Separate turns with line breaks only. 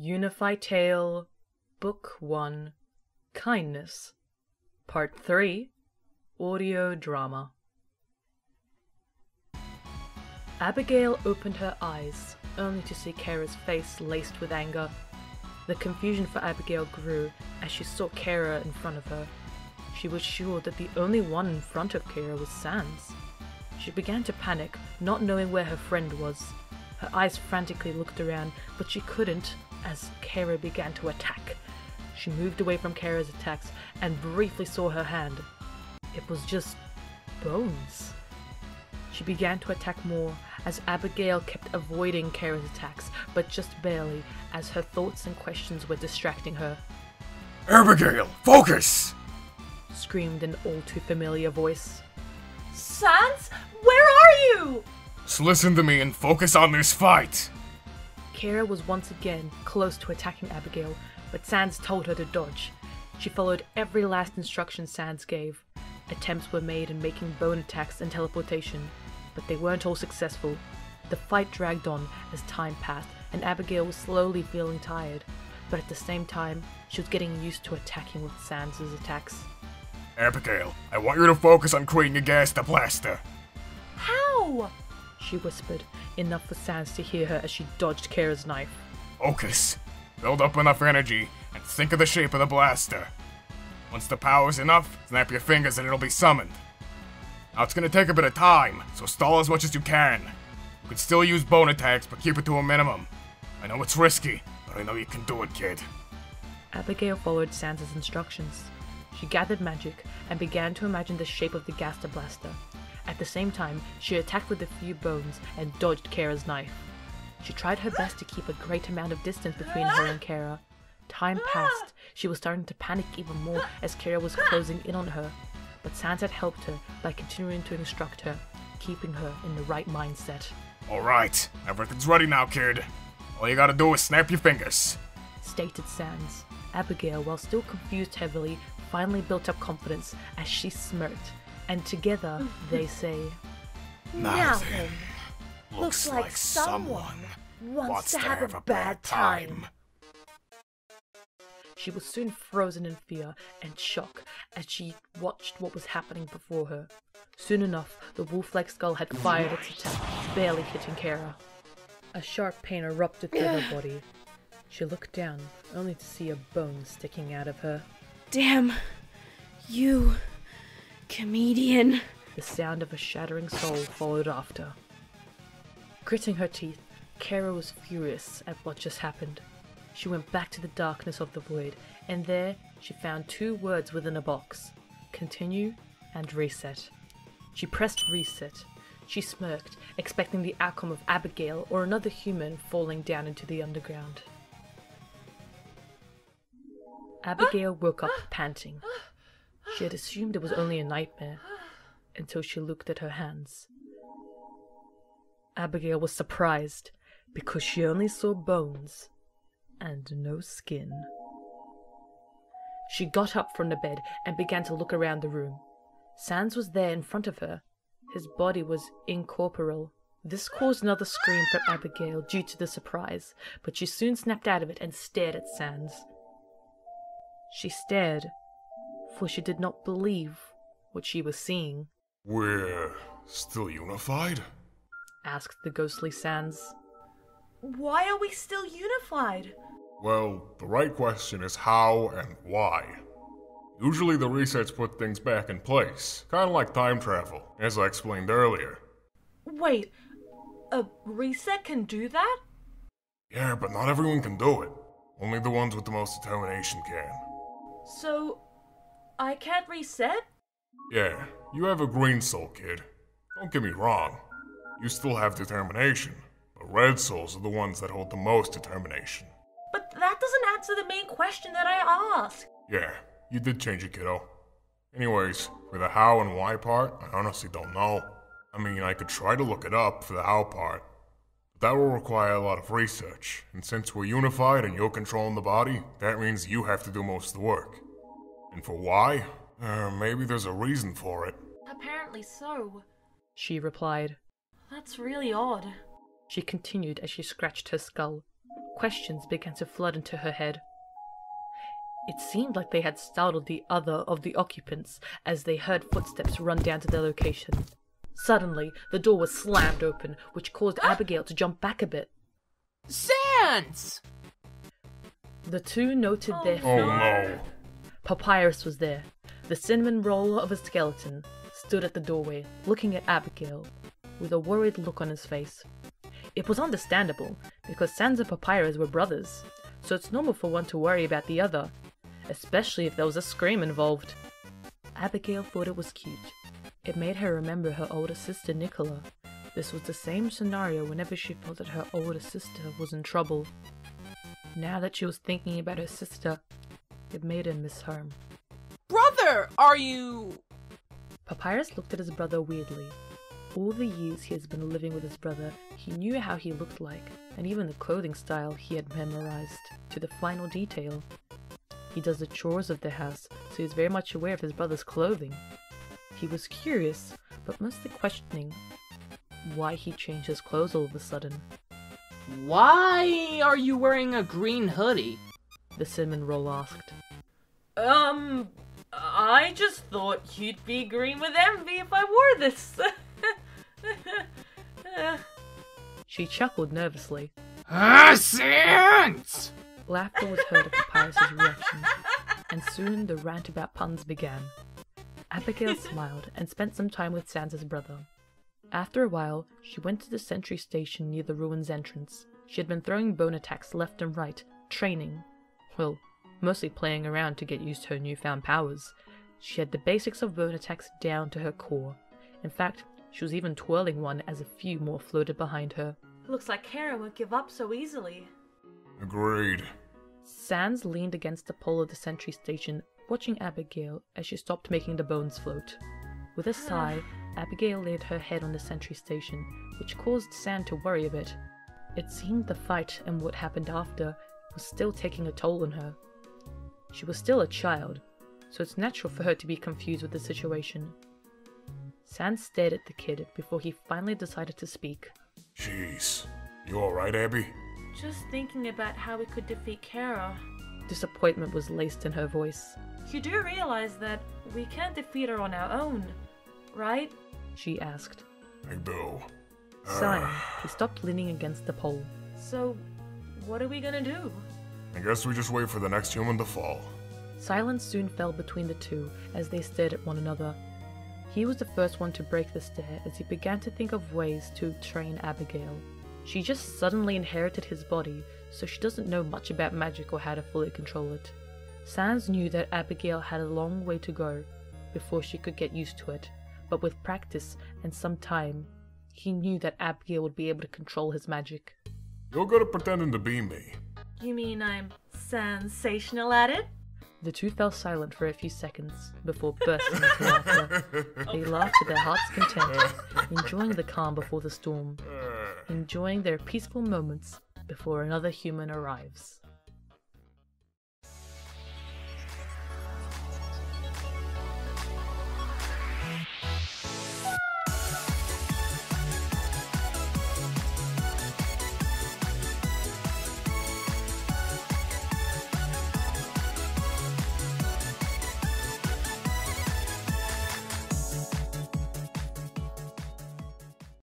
Unifytale, Book 1, Kindness, Part 3, Audio Drama. Abigail opened her eyes, only to see Kara's face laced with anger. The confusion for Abigail grew as she saw Kara in front of her. She was sure that the only one in front of Kara was Sans. She began to panic, not knowing where her friend was. Her eyes frantically looked around, but she couldn't, as Kara began to attack. She moved away from Kara's attacks and briefly saw her hand. It was just bones. She began to attack more, as Abigail kept avoiding Kara's attacks, but just barely, as her thoughts and questions were distracting her.
"Abigail, focus!"
screamed an all too familiar voice.
Sans, where are you?
Just listen to me and focus on this fight.
Kara was once again close to attacking Abigail, but Sans told her to dodge. She followed every last instruction Sans gave. Attempts were made in making bone attacks and teleportation, but they weren't all successful. The fight dragged on as time passed, and Abigail was slowly feeling tired, but at the same time, she was getting used to attacking with Sans' attacks.
Abigail, I want you to focus on creating a gas to blaster.
How?
She whispered, enough for Sans to hear her as she dodged Kara's knife.
Focus. Build up enough energy and think of the shape of the blaster. Once the power's enough, snap your fingers and it'll be summoned. Now it's gonna take a bit of time, so stall as much as you can. You can still use bone attacks, but keep it to a minimum. I know it's risky, but I know you can do it, kid.
Abigail followed Sans' instructions. She gathered magic and began to imagine the shape of the Gaster Blaster. At the same time, she attacked with a few bones and dodged Kara's knife. She tried her best to keep a great amount of distance between her and Kara. Time passed. She was starting to panic even more as Kara was closing in on her. But Sans had helped her by continuing to instruct her, keeping her in the right mindset.
Alright, everything's ready now, kid. All you gotta do is snap your fingers,
stated Sans. Abigail, while still confused heavily, finally built up confidence as she smirked, and together they say,
"Now then, looks like someone wants to have a bad time."
She was soon frozen in fear and shock as she watched what was happening before her. Soon enough, the wolf-like skull had fired its attack, barely hitting Kara. A sharp pain erupted through her body. She looked down, only to see a bone sticking out of her.
Damn you, comedian.
The sound of a shattering soul followed after. Gritting her teeth, Kara was furious at what just happened. She went back to the darkness of the void, and there she found two words within a box: continue and reset. She pressed reset. She smirked, expecting the outcome of Abigail or another human falling down into the underground. Abigail woke up panting. She had assumed it was only a nightmare, until she looked at her hands. Abigail was surprised, because she only saw bones and no skin. She got up from the bed and began to look around the room. Sans was there in front of her. His body was incorporeal. This caused another scream from Abigail due to the surprise, but she soon snapped out of it and stared at Sans. She stared, for she did not believe what she was seeing.
"We're still unified?"
asked the ghostly Sans.
Why are we still unified?
Well, the right question is how and why. Usually the resets put things back in place, kinda like time travel, as I explained earlier.
Wait, a reset can do that?
Yeah, but not everyone can do it. Only the ones with the most determination can.
So, I can't reset?
Yeah, you have a green soul, kid. Don't get me wrong. You still have determination, but red souls are the ones that hold the most determination.
But that doesn't answer the main question that I asked.
Yeah, you did change it, kiddo. Anyways, for the how and why part, I honestly don't know. I mean, I could try to look it up for the how part, but that will require a lot of research, and since we're unified and you're controlling the body, that means you have to do most of the work. And for why? Maybe there's a reason for it.
Apparently so.
She replied.
That's really odd.
She continued as she scratched her skull. questions began to flood into her head. It seemed like they had startled the other of the occupants as they heard footsteps run down to their location. Suddenly, the door was slammed open, which caused Abigail to jump back a bit.
Sans!
The two noted their
Oh
fear.
no.
Papyrus was there. The cinnamon roll of a skeleton stood at the doorway, looking at Abigail, with a worried look on his face. It was understandable, because Sans and Papyrus were brothers, so it's normal for one to worry about the other, especially if there was a scream involved. Abigail thought it was cute. It made her remember her older sister Nicola. This was the same scenario whenever she felt that her older sister was in trouble. Now that she was thinking about her sister, it made her miss her.
Brother, are you...
Papyrus looked at his brother weirdly. All the years he has been living with his brother, he knew how he looked like, and even the clothing style he had memorized, to the final detail. He does the chores of the house, so he's very much aware of his brother's clothing. He was curious, but mostly questioning why he changed his clothes all of a sudden.
Why are you wearing a green hoodie?
The cinnamon roll asked.
I just thought you'd be green with envy if I wore this.
She chuckled nervously.
Sans!
Laughter was heard at Papyrus's reaction, and soon the rant about puns began. Abigail smiled and spent some time with Sans's brother. After a while, she went to the sentry station near the ruins entrance. She had been throwing bone attacks left and right, training. Well, mostly playing around to get used to her newfound powers. She had the basics of bone attacks down to her core. In fact, she was even twirling one as a few more floated behind her.
Looks like Kara won't give up so easily.
Agreed.
Sans leaned against the pole of the sentry station, watching Abigail as she stopped making the bones float. With a sigh, Abigail laid her head on the sentry station, which caused Sans to worry a bit. It seemed the fight and what happened after was still taking a toll on her. She was still a child, so it's natural for her to be confused with the situation. Sans stared at the kid before he finally decided to speak.
Jeez. You alright, Abby?
Just thinking about how we could defeat Kara.
Disappointment was laced in her voice.
You do realize that we can't defeat her on our own, right?
She asked.
I do.
Sighing, he stopped leaning against the pole.
So, what are we gonna do?
I guess we just wait for the next human to fall.
Silence soon fell between the two as they stared at one another. He was the first one to break the stare as he began to think of ways to train Abigail. She just suddenly inherited his body, so she doesn't know much about magic or how to fully control it. Sans knew that Abigail had a long way to go before she could get used to it, but with practice and some time, he knew that Abigail would be able to control his magic.
You're good at pretending to be me.
You mean I'm sensational at it?
The two fell silent for a few seconds before bursting into laughter. They laughed to their heart's content, enjoying the calm before the storm, enjoying their peaceful moments before another human arrives.